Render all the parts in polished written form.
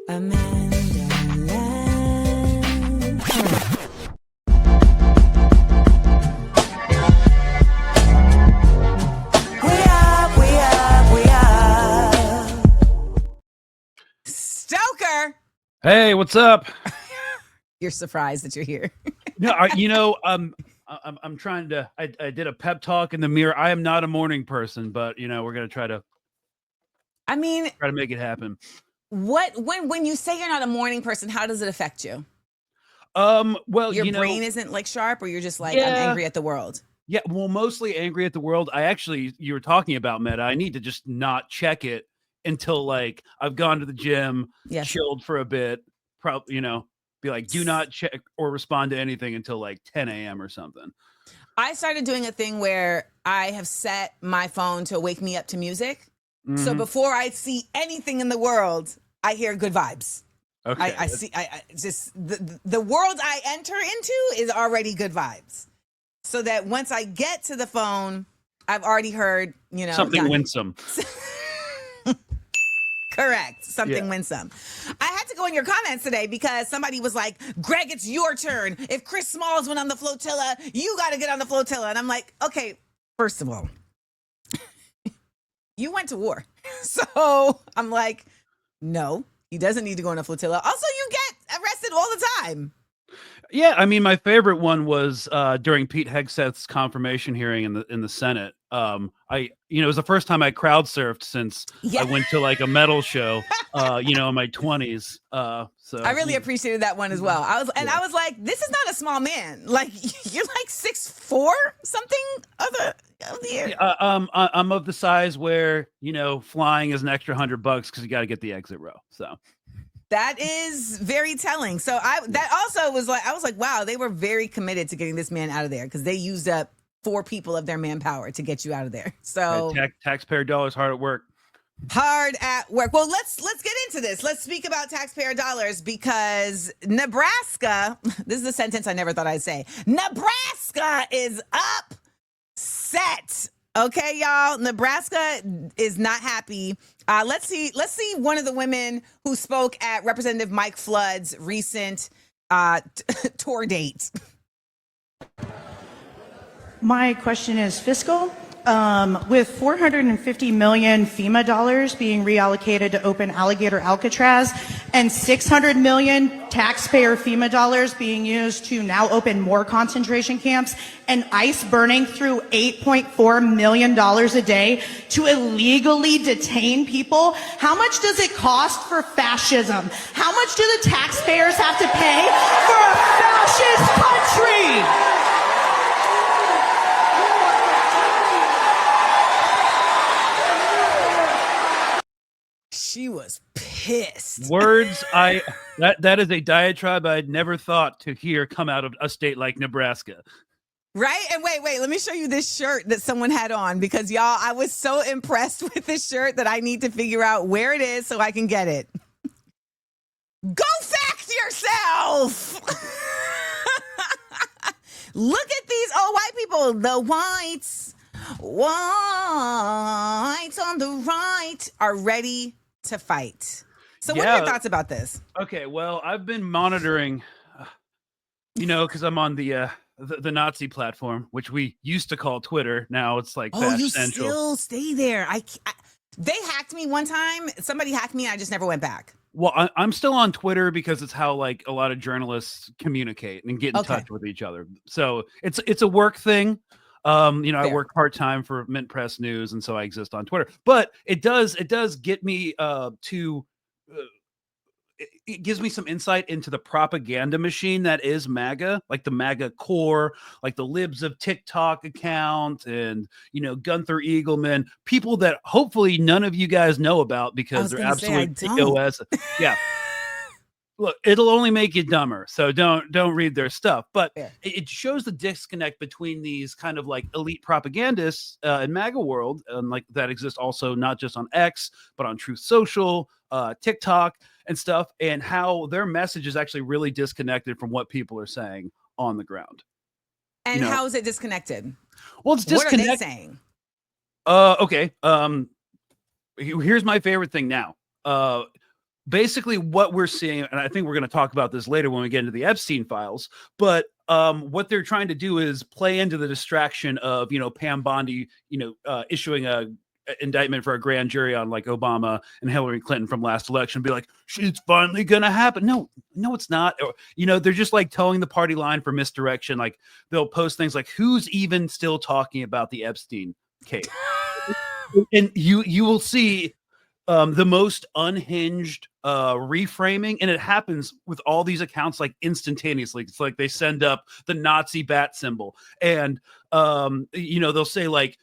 AmandaLand. We up. Stoker. Hey, what's up? You're surprised that you're here. No, I'm trying to. I did a pep talk in the mirror. I am not a morning person, but we're gonna try to make it happen. When you say you're not a morning person, how does it affect you? Well, your brain isn't like sharp, or you're just like, Yeah. I'm angry at the world. Yeah, well, mostly angry at the world. You were talking about Meta. I need to just not check it until like I've gone to the gym, Yes. chilled for a bit. Probably, be like, do not check or respond to anything until like 10 a.m. or something. I started doing a thing where I have set my phone to wake me up to music. So before I see anything in the world, I hear good vibes. Okay. I see. I just the world I enter into is already good vibes. So that once I get to the phone, I've already heard, something winsome. Correct. Something winsome. I had to go in your comments today because somebody was like, Greg, it's your turn. If Chris Smalls went on the flotilla, you got to get on the flotilla. And I'm like, okay, first of all, you went to war. So I'm like, no, he doesn't need to go on a flotilla. Also, you get arrested all the time. Yeah, I mean, my favorite one was during Pete Hegseth's confirmation hearing in the Senate. It was the first time I crowd surfed since I went to like a metal show, in my 20s. So I really appreciated that one as well. I was like, this is not a small man. Like you're like 6'4", something other of the year. I'm of the size where flying is an extra $100 because you got to get the exit row. So. That is very telling. So that also was like, I was like, wow, they were very committed to getting this man out of there because they used up 4 people of their manpower to get you out of there. So taxpayer dollars hard at work. Hard at work. Well, let's get into this. Let's speak about taxpayer dollars because Nebraska, this is a sentence I never thought I'd say. Nebraska is upset. Okay, y'all. Nebraska is not happy. Let's see one of the women who spoke at Representative Mike Flood's recent tour date. My question is fiscal. With 450 million FEMA dollars being reallocated to open Alligator Alcatraz and 600 million taxpayer FEMA dollars being used to now open more concentration camps and ICE burning through $8.4 million a day to illegally detain people, how much does it cost for fascism? How much do the taxpayers have to pay for a fascist country? She was pissed. Words that is a diatribe I'd never thought to hear come out of a state like Nebraska. Right? And wait, let me show you this shirt that someone had on because y'all, I was so impressed with this shirt that I need to figure out where it is so I can get it. Go fact yourself. Look at these old white people, the whites on the right are ready to fight. So what are your thoughts about this? Okay, well, I've been monitoring, because I'm on the Nazi platform, which we used to call Twitter. Now it's like you Central. Still stay there. They hacked me one time. Somebody hacked me. I just never went back. Well, I'm still on Twitter because it's how like a lot of journalists communicate and get in touch with each other. So it's a work thing. I work part-time for Mint Press News, and so I exist on Twitter. But it does get me it gives me some insight into the propaganda machine that is MAGA, like the MAGA core, like the Libs of TikTok account, and Gunther Eagleman, people that hopefully none of you guys know about because they're absolute POS. Yeah. Look, it'll only make you dumber, so don't read their stuff. But it shows the disconnect between these kind of like elite propagandists in MAGA world, and like that exists also not just on X, but on Truth Social, TikTok, and stuff, and how their message is actually really disconnected from what people are saying on the ground. And how is it disconnected? Well, it's disconnected. What are they saying? Okay. Here's my favorite thing now. basically what we're seeing, and I think we're going to talk about this later when we get into the Epstein files, but what they're trying to do is play into the distraction of, Pam Bondi, issuing a indictment for a grand jury on like Obama and Hillary Clinton from last election, be like, it's finally gonna happen. No, it's not. Or, they're just like towing the party line for misdirection. Like they'll post things like, who's even still talking about the Epstein case? And you will see the most unhinged reframing, and it happens with all these accounts like instantaneously. It's like they send up the Nazi bat symbol, and they'll say like,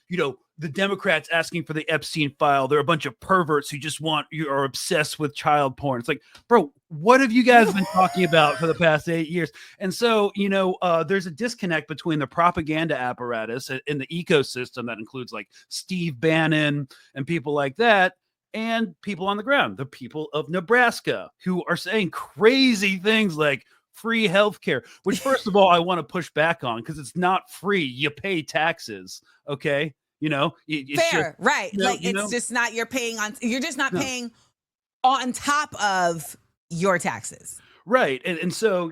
the Democrats asking for the Epstein file, they're a bunch of perverts who just are obsessed with child porn. It's like, bro, what have you guys been talking about for the past 8 years? And so, there's a disconnect between the propaganda apparatus and the ecosystem that includes like Steve Bannon and people like that, and people on the ground, the people of Nebraska who are saying crazy things like free healthcare, which first of all, I want to push back on because it's not free. You pay taxes. Okay. It's fair, just, right? It's just not you're just not paying on top of your taxes. Right. And so,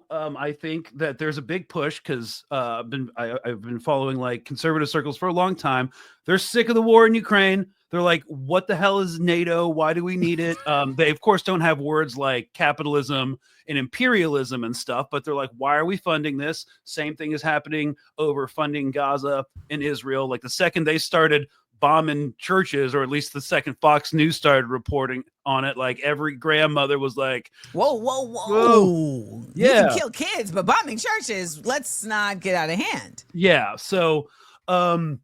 I think that there's a big push because I've been following like conservative circles for a long time. They're sick of the war in Ukraine. They're like, what the hell is NATO? Why do we need it? They, of course, don't have words like capitalism and imperialism and stuff, but they're like, why are we funding this? Same thing is happening over funding Gaza and Israel. Like the second they started bombing churches, or at least the second Fox News started reporting on it, like every grandmother was like, whoa. Yeah. You can kill kids, but bombing churches, let's not get out of hand. Yeah. So, all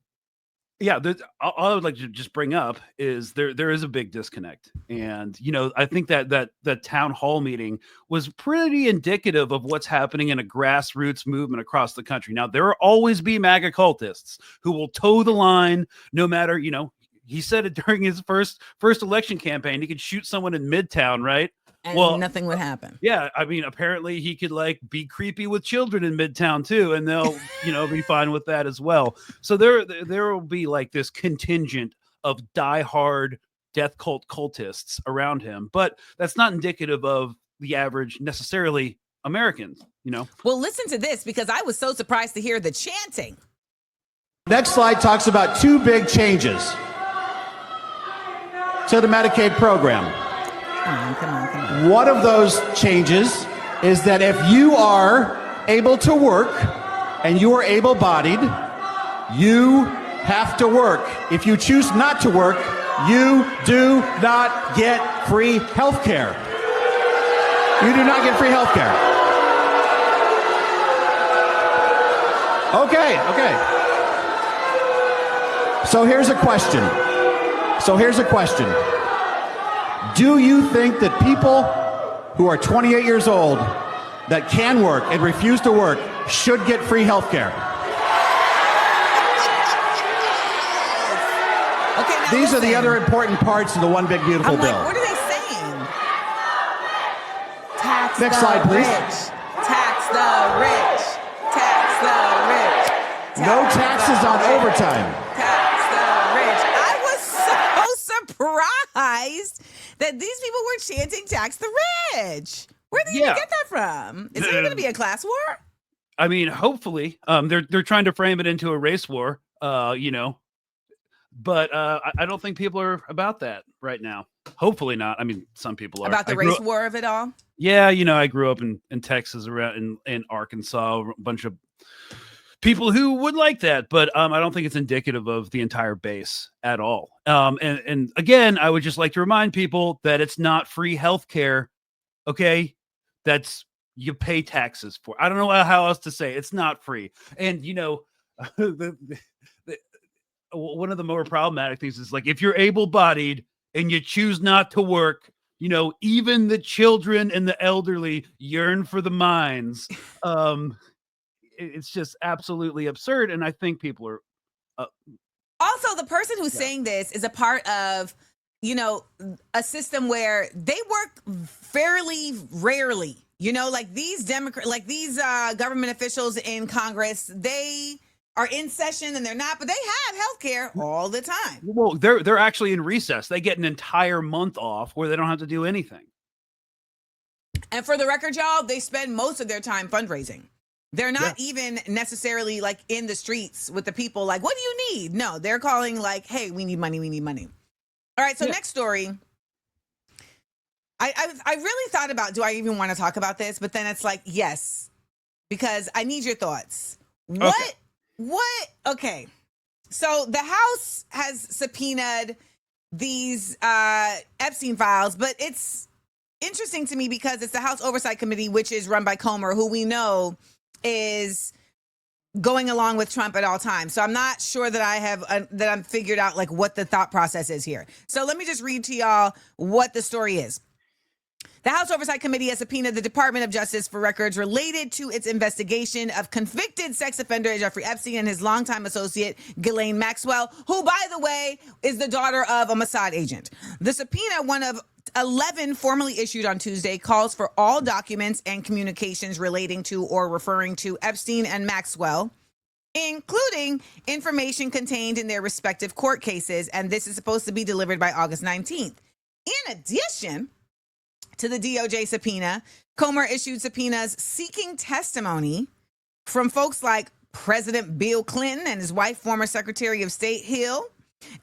I would like to just bring up is there is a big disconnect. And, I think that town hall meeting was pretty indicative of what's happening in a grassroots movement across the country. Now, there will always be MAGA cultists who will toe the line no matter, he said it during his first election campaign, he could shoot someone in Midtown, right? And nothing would happen. Yeah, I mean, apparently he could like be creepy with children in Midtown too, and they'll be fine with that as well. So there will be like this contingent of diehard death cult cultists around him, but that's not indicative of the average necessarily Americans. Well, listen to this, because I was so surprised to hear the chanting. Next slide talks about two big changes to the Medicaid program. Come on. One of those changes is that if you are able to work and you are able-bodied, you have to work. If you choose not to work, you do not get free health care. You do not get free health care. Okay. So here's a question. Do you think that people who are 28 years old that can work and refuse to work should get free health care? Okay, now These are the other important parts of the One Big Beautiful Bill. What are they saying? Tax Next the slide, please. rich. Tax the rich. Tax the rich. No taxes on overtime. Tax the rich. I was so surprised that these people were chanting "tax the rich." Where did you get that from? Is there going to be a class war? I mean, hopefully, they're trying to frame it into a race war, but I don't think people are about that right now. Hopefully not. I mean, some people are. About the race war of it all? Yeah, I grew up in Texas, around in Arkansas, a bunch of people who would like that, but I don't think it's indicative of the entire base at all. And again, I would just like to remind people that it's not free healthcare. Okay, that's you pay taxes for. I don't know how else to say it. It's not free. And one of the more problematic things is like if you're able-bodied and you choose not to work, even the children and the elderly yearn for the mines. It's just absolutely absurd, and I think people are. Also, the person who's saying this is a part of, a system where they work fairly rarely. Like these government officials in Congress, they are in session and they're not, but they have health care all the time. Well, they're actually in recess. They get an entire month off where they don't have to do anything. And for the record, y'all, they spend most of their time fundraising. They're not even necessarily like in the streets with the people like, what do you need? No, they're calling like, hey, we need money. We need money. All right. So next story. I really thought about, do I even want to talk about this? But then it's like, yes, because I need your thoughts. What? Okay. So the House has subpoenaed these Epstein files, but it's interesting to me because it's the House Oversight Committee, which is run by Comer, who we know is going along with Trump at all times. So I'm not sure that I have that I'm figured out like what the thought process is here. So let me just read to y'all what the story is. The House Oversight Committee has subpoenaed the Department of Justice for records related to its investigation of convicted sex offender Jeffrey Epstein and his longtime associate, Ghislaine Maxwell, who, by the way, is the daughter of a Mossad agent. The subpoena, one of 11 formally issued on Tuesday, calls for all documents and communications relating to or referring to Epstein and Maxwell, including information contained in their respective court cases, and this is supposed to be delivered by August 19th. In addition to the DOJ subpoena, Comer issued subpoenas seeking testimony from folks like President Bill Clinton and his wife, former Secretary of State Hill,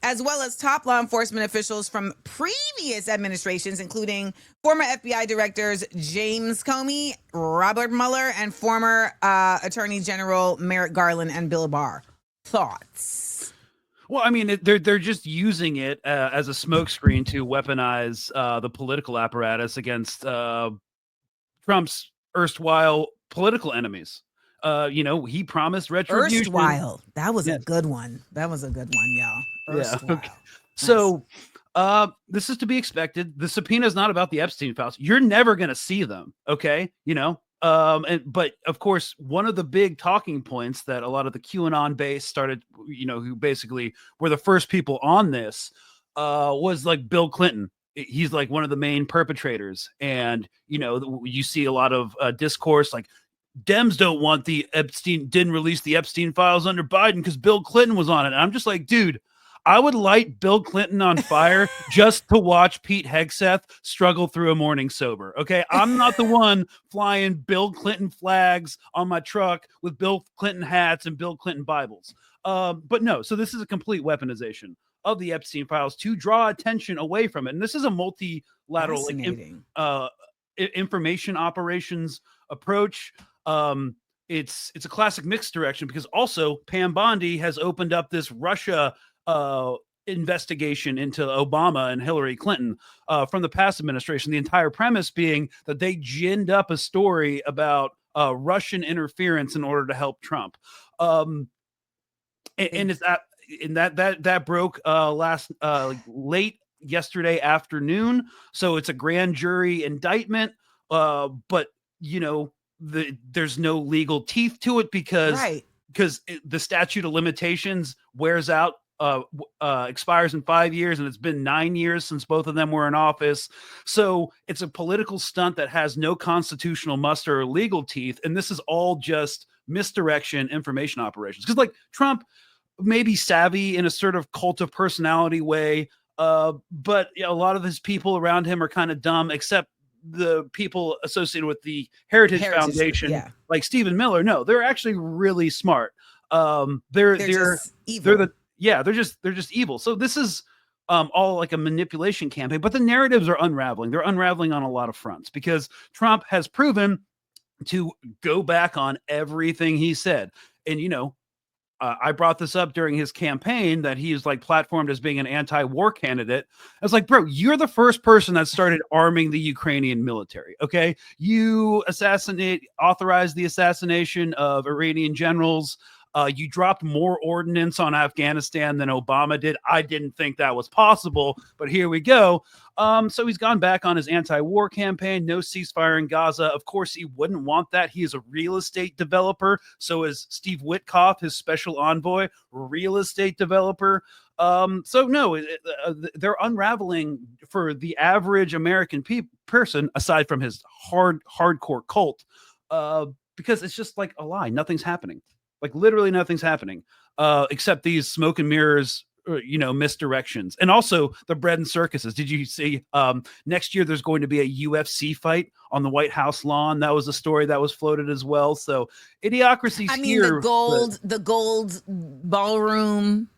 as well as top law enforcement officials from previous administrations, including former FBI directors James Comey, Robert Mueller, and former Attorney General Merrick Garland and Bill Barr. Thoughts? Well, I mean, they're just using it as a smokescreen to weaponize the political apparatus against Trump's erstwhile political enemies. He promised retribution. Erstwhile. That was a good one. That was a good one, y'all. Erstwhile. Okay. So this is to be expected. The subpoena is not about the Epstein files. You're never going to see them. Okay. But of course, one of the big talking points that a lot of the QAnon base started, who basically were the first people on this, was like Bill Clinton. He's like one of the main perpetrators. And, you see a lot of discourse like Dems don't want didn't release the Epstein files under Biden because Bill Clinton was on it. And I'm just like, dude, I would light Bill Clinton on fire just to watch Pete Hegseth struggle through a morning sober. Okay. I'm not the one flying Bill Clinton flags on my truck with Bill Clinton hats and Bill Clinton Bibles. But no, so this is a complete weaponization of the Epstein files to draw attention away from it. And this is a multilateral information operations approach. It's a classic mixed direction because also Pam Bondi has opened up this Russia investigation into Obama and Hillary Clinton from the past administration. The entire premise being that they ginned up a story about Russian interference in order to help Trump. And that broke late yesterday afternoon. So it's a grand jury indictment, but there's no legal teeth to it because the statute of limitations wears out. Expires in 5 years, and it's been 9 years since both of them were in office. So it's a political stunt that has no constitutional muster or legal teeth. And this is all just misdirection information operations. Because like Trump may be savvy in a sort of cult of personality way, but a lot of his people around him are kind of dumb, except the people associated with the Heritage Foundation, like Stephen Miller. No, they're actually really smart. They're just evil. They're just evil. So this is all like a manipulation campaign, but the narratives are unraveling. They're unraveling on a lot of fronts because Trump has proven to go back on everything he said. And, I brought this up during his campaign that he is like platformed as being an anti-war candidate. I was like, bro, you're the first person that started arming the Ukrainian military. Okay. You authorized the assassination of Iranian generals. You dropped more ordnance on Afghanistan than Obama did. I didn't think that was possible, but here we go. So he's gone back on his anti-war campaign, no ceasefire in Gaza. Of course, he wouldn't want that. He is a real estate developer. So is Steve Witkoff, his special envoy, real estate developer. So no, they're unraveling for the average American person, aside from his hardcore cult, because it's just like a lie. Nothing's happening. Like literally nothing's happening, except these smoke and mirrors misdirections. And also the bread and circuses. Did you see next year there's going to be a UFC fight on the White House lawn? That was a story that was floated as well. So idiocracy's here. The gold ballroom.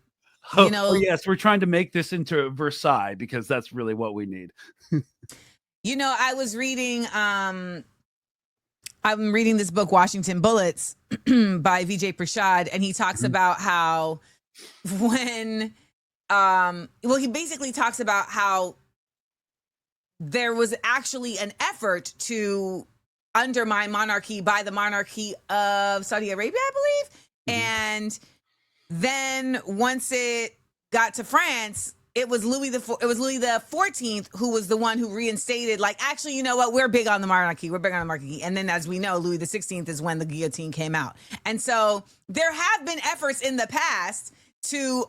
Oh yes, we're trying to make this into Versailles because that's really what we need. I was reading I'm reading this book, Washington Bullets, by Vijay Prashad, and he talks about how when he basically talks about how there was actually an effort to undermine monarchy by the monarchy of Saudi Arabia, I believe. And then once it got to France, it was Louis the 14th who was the one who reinstated, like, actually, you know what? We're big on the monarchy. We're big on the monarchy. And then, as we know, Louis the 16th is when the guillotine came out. And so there have been efforts in the past to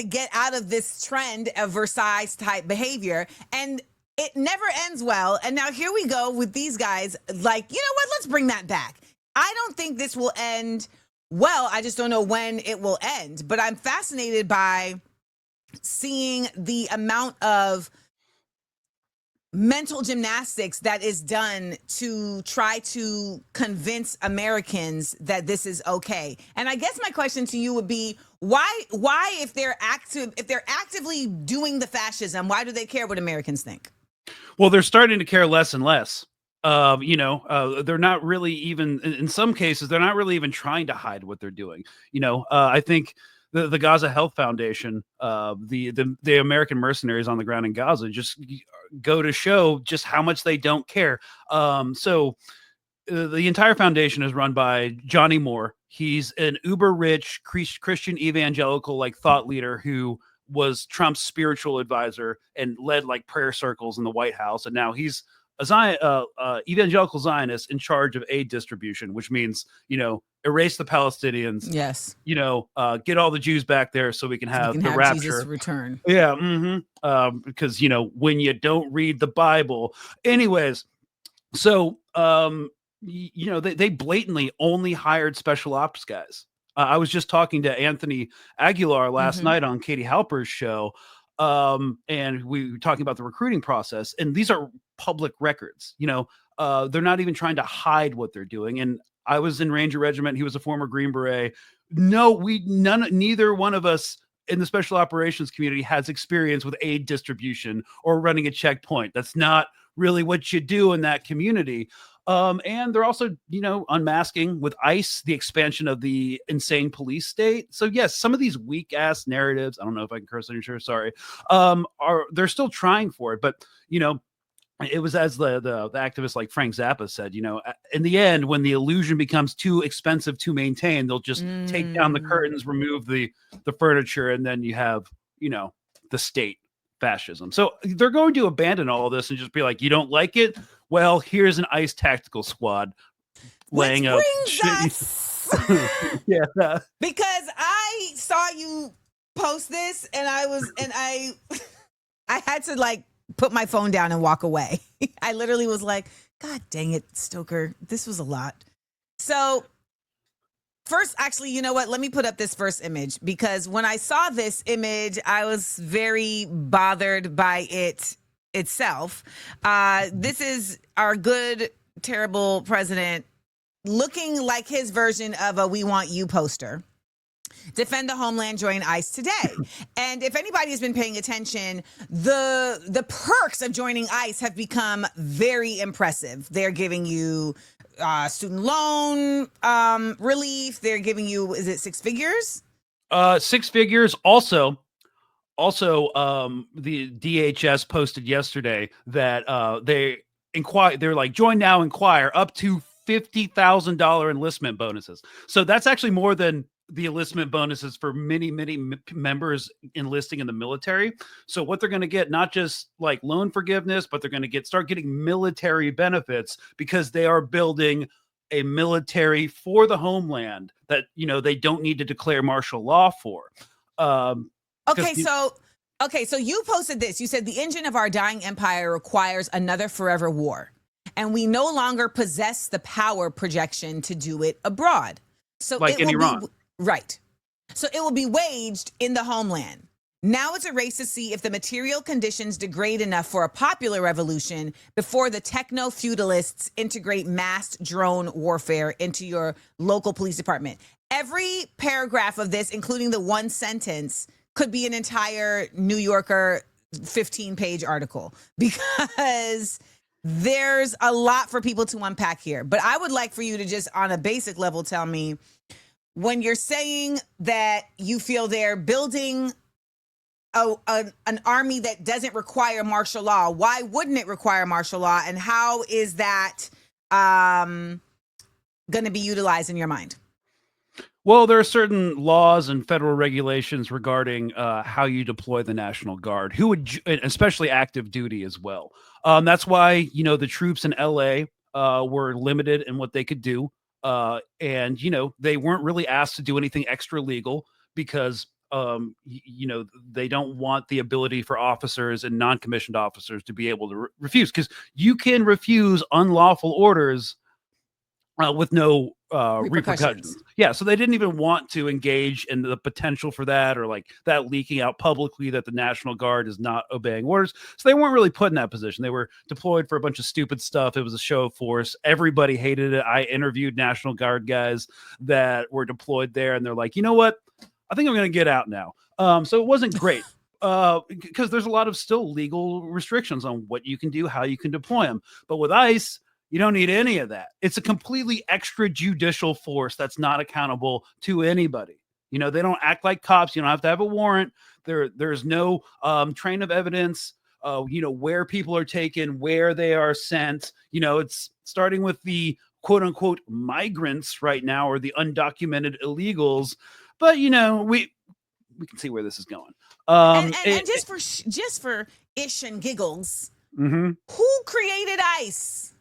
get out of this trend of Versailles type behavior. And it never ends well. And now here we go with these guys, like, you know what? Let's bring that back. I don't think this will end well. I just don't know when it will end. But I'm fascinated by seeing the amount of mental gymnastics that is done to try to convince Americans that this is okay. And I guess my question to you would be, why if they're actively doing the fascism, why do they care what Americans think? Well, they're starting to care less and less. They're not really even, in some cases, they're not really even trying to hide what they're doing. I think the Gaza Health Foundation, the American mercenaries on the ground in Gaza just go to show just how much they don't care. So the entire foundation is run by Johnny Moore. He's an uber rich Christian evangelical thought leader who was Trump's spiritual advisor and led prayer circles in the White House. And now he's a evangelical Zionist in charge of aid distribution, which means, erase the Palestinians. Yes. Get all the Jews back there so we can have the rapture. Jesus return. Yeah. Because, when you don't read the Bible. Anyways, so, they blatantly only hired special ops guys. I was just talking to Anthony Aguilar last night on Katie Halper's show. And we were talking about the recruiting process, and these are public records. They're not even trying to hide what they're doing. And I was in Ranger Regiment. He was a former Green Beret. No, neither one of us in the special operations community has experience with aid distribution or running a checkpoint. That's not really what you do in that community. And they're also, unmasking with ICE, the expansion of the insane police state. So yes, some of these weak ass narratives, I don't know if I can curse on your show, sorry, they're still trying for it. But, it was as the activists like Frank Zappa said, in the end, when the illusion becomes too expensive to maintain, they'll just take down the curtains, remove the furniture, and then you have, the state fascism. So they're going to abandon all of this and just be like, you don't like it? Well, here's an ICE tactical squad laying up. Yeah. Because I saw you post this and I had to put my phone down and walk away. I literally was like, God dang it, Stoker. This was a lot. So first, actually, you know what? Let me put up this first image, because when I saw this image, I was very bothered by it itself. This is our good, terrible president looking like his version of a "We Want You" poster. Defend the homeland, join ICE today. And if anybody has been paying attention, the perks of joining ICE have become very impressive. They're giving you student loan relief. They're giving you, is it six figures? 6 figures. Also, the DHS posted yesterday that they're like, join now, inquire, up to $50,000 enlistment bonuses. So that's actually more than the enlistment bonuses for many members enlisting in the military. So what they're going to get, not just loan forgiveness, but they're going to start getting military benefits, because they are building a military for the homeland that, they don't need to declare martial law for. Okay, so you posted this. You said the engine of our dying empire requires another forever war, and we no longer possess the power projection to do it abroad. So like in Iran. Right. So it will be waged in the homeland. Now it's a race to see if the material conditions degrade enough for a popular revolution before the techno-feudalists integrate massed drone warfare into your local police department. Every paragraph of this, including the one sentence, could be an entire New Yorker 15-page article because there's a lot for people to unpack here. But I would like for you to just, on a basic level, tell me, when you're saying that you feel they're building an army that doesn't require martial law, why wouldn't it require martial law, and how is that going to be utilized in your mind? Well, there are certain laws and federal regulations regarding how you deploy the National Guard, who would, especially active duty as well. That's why, the troops in LA were limited in what they could do. And, they weren't really asked to do anything extra legal because, they don't want the ability for officers and non-commissioned officers to be able to refuse, because you can refuse unlawful orders with no repercussions. Yeah, so they didn't even want to engage in the potential for that, or like that leaking out publicly that the National Guard is not obeying orders. So they weren't really put in that position. They were deployed for a bunch of stupid stuff. It was a show of force. Everybody hated it. I interviewed National Guard guys that were deployed there, and they're like, you know what? I think I'm going to get out now. So it wasn't great. Because there's a lot of still legal restrictions on what you can do, how you can deploy them. But with ICE, you don't need any of that. It's a completely extrajudicial force that's not accountable to anybody. They don't act like cops. You don't have to have a warrant. There's no train of evidence, where people are taken, where they are sent. It's starting with the quote unquote migrants right now, or the undocumented illegals. But, we can see where this is going. And just for ish and giggles, who created ICE?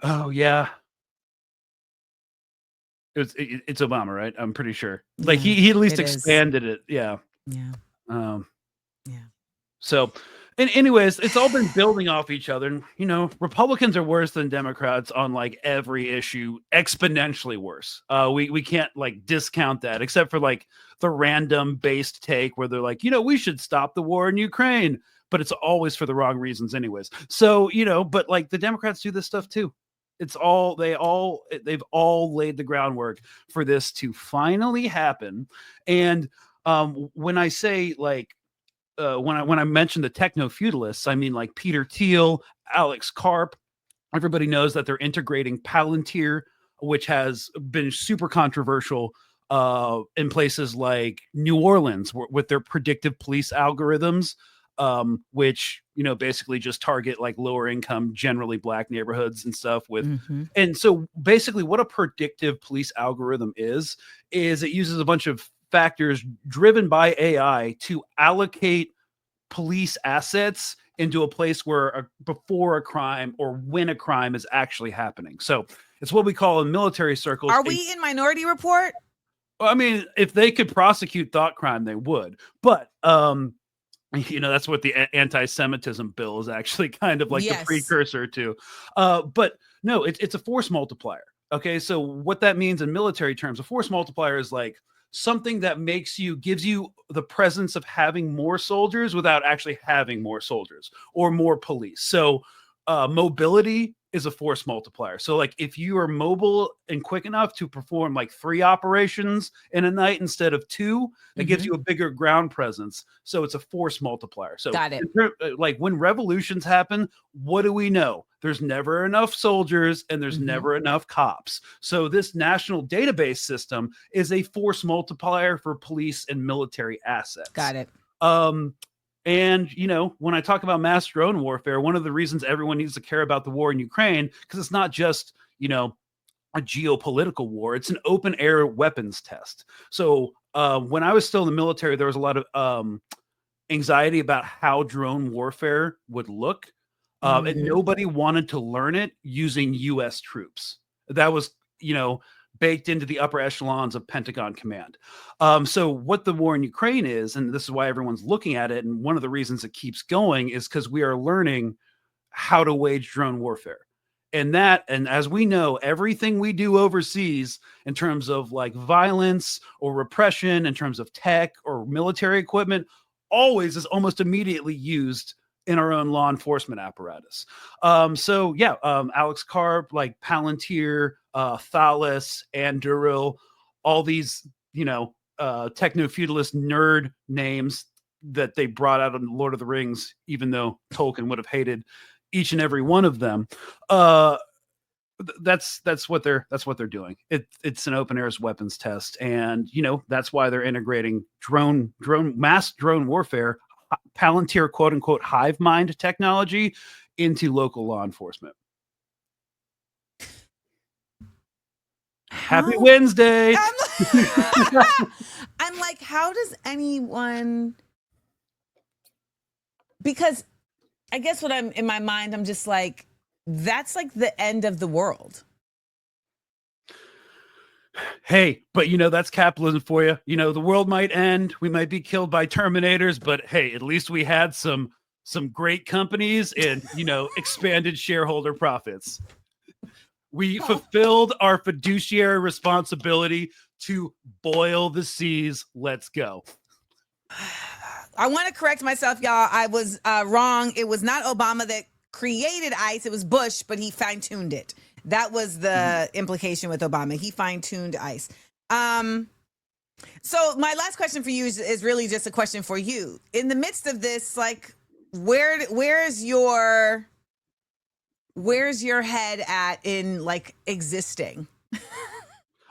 Oh, yeah. It's Obama, right? I'm pretty sure. Like he at least expanded it. Yeah. Yeah. Yeah. So, and anyways, it's all been building off each other. And, Republicans are worse than Democrats on like every issue, exponentially worse. We can't like discount that, except for like the random based take where they're like, we should stop the war in Ukraine, but it's always for the wrong reasons anyways. So, but like the Democrats do this stuff too. They've all laid the groundwork for this to finally happen. And when I say like, when I mention the techno-feudalists, I mean like Peter Thiel, Alex Karp. Everybody knows that they're integrating Palantir, which has been super controversial in places like New Orleans with their predictive police algorithms, which basically just target like lower income, generally black neighborhoods and stuff with. And so basically what a predictive police algorithm is it uses a bunch of factors driven by AI to allocate police assets into a place where before a crime or when a crime is actually happening. So it's what we call in military circles. Are we in Minority Report? I mean, if they could prosecute thought crime, they would. But that's what the anti-Semitism bill is actually kind of like the precursor to. But no, it's a force multiplier. Okay, so what that means in military terms, a force multiplier is like something that gives you the presence of having more soldiers without actually having more soldiers or more police. So mobility is a force multiplier. So like if you are mobile and quick enough to perform like 3 operations in a night instead of 2, that gives you a bigger ground presence. So it's a force multiplier. So got it. Like when revolutions happen, what do we know? There's never enough soldiers and there's never enough cops. So this national database system is a force multiplier for police and military assets. Got it. And, when I talk about mass drone warfare, one of the reasons everyone needs to care about the war in Ukraine, because it's not just, a geopolitical war, it's an open air weapons test. So when I was still in the military, there was a lot of anxiety about how drone warfare would look. And nobody wanted to learn it using U.S. troops. That was, baked into the upper echelons of Pentagon command. So what the war in Ukraine is, and this is why everyone's looking at it, and one of the reasons it keeps going is because we are learning how to wage drone warfare. And as we know, everything we do overseas in terms of like violence or repression, in terms of tech or military equipment, always is almost immediately used in our own law enforcement apparatus. Alex Karp, like Palantir, Thales, Anduril, all these, techno-feudalist nerd names that they brought out in Lord of the Rings, even though Tolkien would have hated each and every one of them. That's what they're doing. It's an open air weapons test, and that's why they're integrating mass drone warfare, Palantir quote unquote hive mind technology into local law enforcement. Happy Wednesday. I'm like, how does anyone? Because I guess what I'm in my mind, I'm just like, that's like the end of the world. Hey, but that's capitalism for you. The world might end. We might be killed by Terminators, but hey, at least we had some great companies and, expanded shareholder profits. We fulfilled our fiduciary responsibility to boil the seas. Let's go. I want to correct myself, y'all. I was wrong. It was not Obama that created ICE. It was Bush, but he fine-tuned it. That was the implication with Obama. He fine-tuned ICE. So my last question for you is really just a question for you. In the midst of this, like, where's your head at in like existing?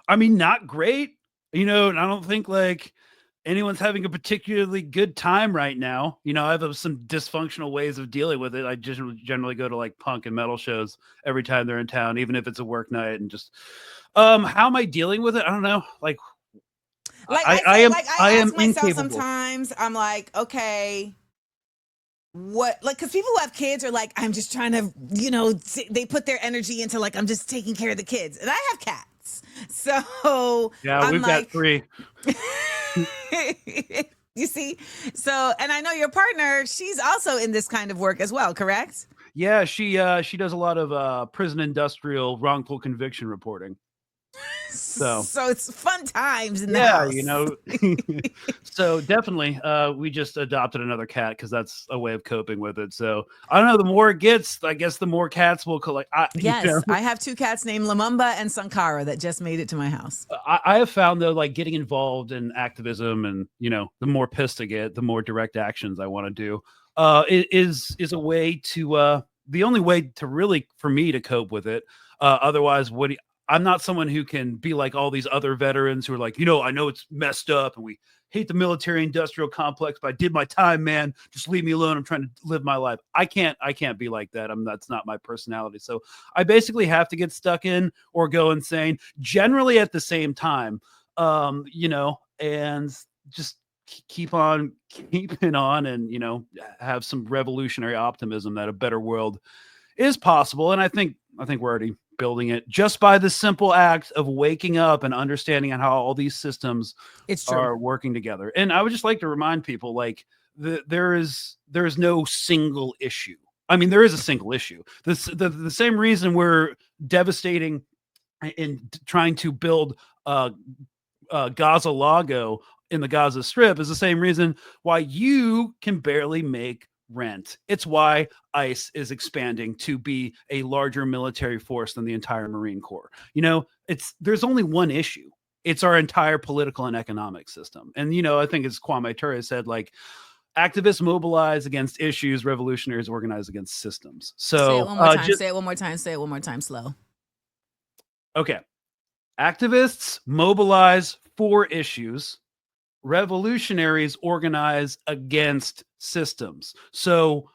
I mean, not great, and I don't think like anyone's having a particularly good time right now. I have some dysfunctional ways of dealing with it. I just generally go to like punk and metal shows every time they're in town, even if it's a work night, and just how am I dealing with it? I don't know. I am ask myself incapable. Sometimes I'm like, okay, what, like, because people who have kids are like, I'm just trying to, they put their energy into like, I'm just taking care of the kids, and I have cats, so yeah, we've got 3. You see, so, and I know your partner, she's also in this kind of work as well, correct? Yeah, she does a lot of prison industrial wrongful conviction reporting. So it's fun times in the house. So definitely we just adopted another cat because that's a way of coping with it. So I don't know, the more it gets, I guess the more cats will collect. Yes, I have 2 cats named Lumumba and Sankara that just made it to my house. I have found though, like getting involved in activism and the more pissed I get, the more direct actions I want to do is a way to the only way to really for me to cope with it. Otherwise, I'm not someone who can be like all these other veterans who are like, I know it's messed up and we hate the military industrial complex, but I did my time, man. Just leave me alone. I'm trying to live my life. I can't be like that. That's not my personality. So I basically have to get stuck in or go insane generally at the same time, and just keep on keeping on and, have some revolutionary optimism that a better world is possible. And I think we're already building it just by the simple act of waking up and understanding how all these systems are working together. And I would just like to remind people, like, there is no single issue. I mean, there is a single issue. The same reason we're devastating in trying to build Gaza Lago in the Gaza Strip is the same reason why you can barely make rent. It's why ICE is expanding to be a larger military force than the entire Marine Corps. There's only one issue. It's our entire political and economic system. And, I think as Kwame Ture said, like, activists mobilize against issues, revolutionaries organize against systems. So say it one more time. Say it one more time. Say it one more time. Slow. Okay. Activists mobilize for issues. Revolutionaries organize against systems. So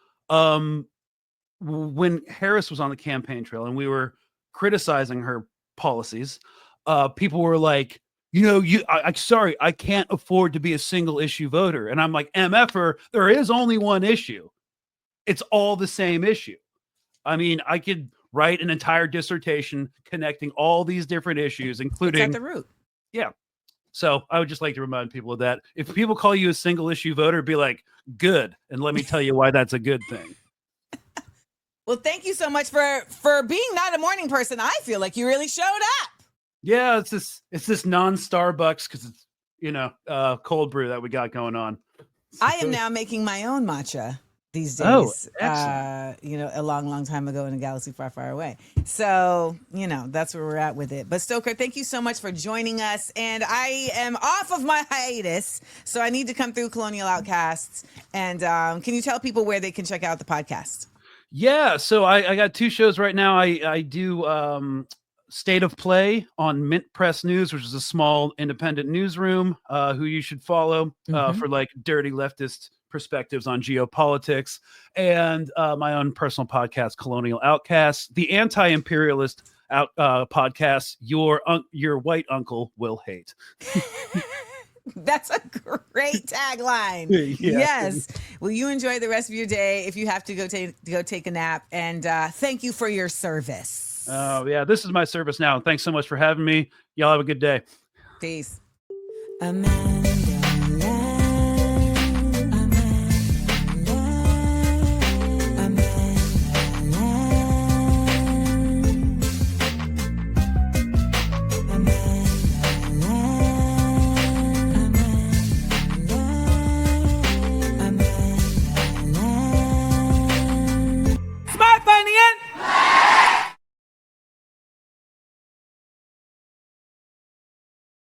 when Harris was on the campaign trail and we were criticizing her policies, people were like, sorry, I can't afford to be a single issue voter. And I'm like, MFer, there is only one issue. It's all the same issue. I mean, I could write an entire dissertation connecting all these different issues, including it's at the root. Yeah. So I would just like to remind people of that. If people call you a single issue voter, be like, good. And let me tell you why that's a good thing. Well, Well, thank you so much for being not a morning person. I feel like you really showed up. Yeah, it's this non-Starbucks because it's cold brew that we got going on. I am now making my own matcha these days. Oh, excellent. A long time ago in a galaxy far, far away. So, that's where we're at with it. But Stoker, thank you so much for joining us. And I am off of my hiatus, so I need to come through Colonial Outcasts. And can you tell people where they can check out the podcast? Yeah, so I got 2 shows right now. I do State of Play on Mint Press News, which is a small independent newsroom who you should follow for like dirty leftist perspectives on geopolitics, and my own personal podcast, Colonial Outcast, the anti-imperialist podcast your white uncle will hate. That's a great tagline. Yeah. Yes. Well, you enjoy the rest of your day if you have to go take a nap. And thank you for your service. Oh, yeah. This is my service now. Thanks so much for having me. Y'all have a good day. Peace.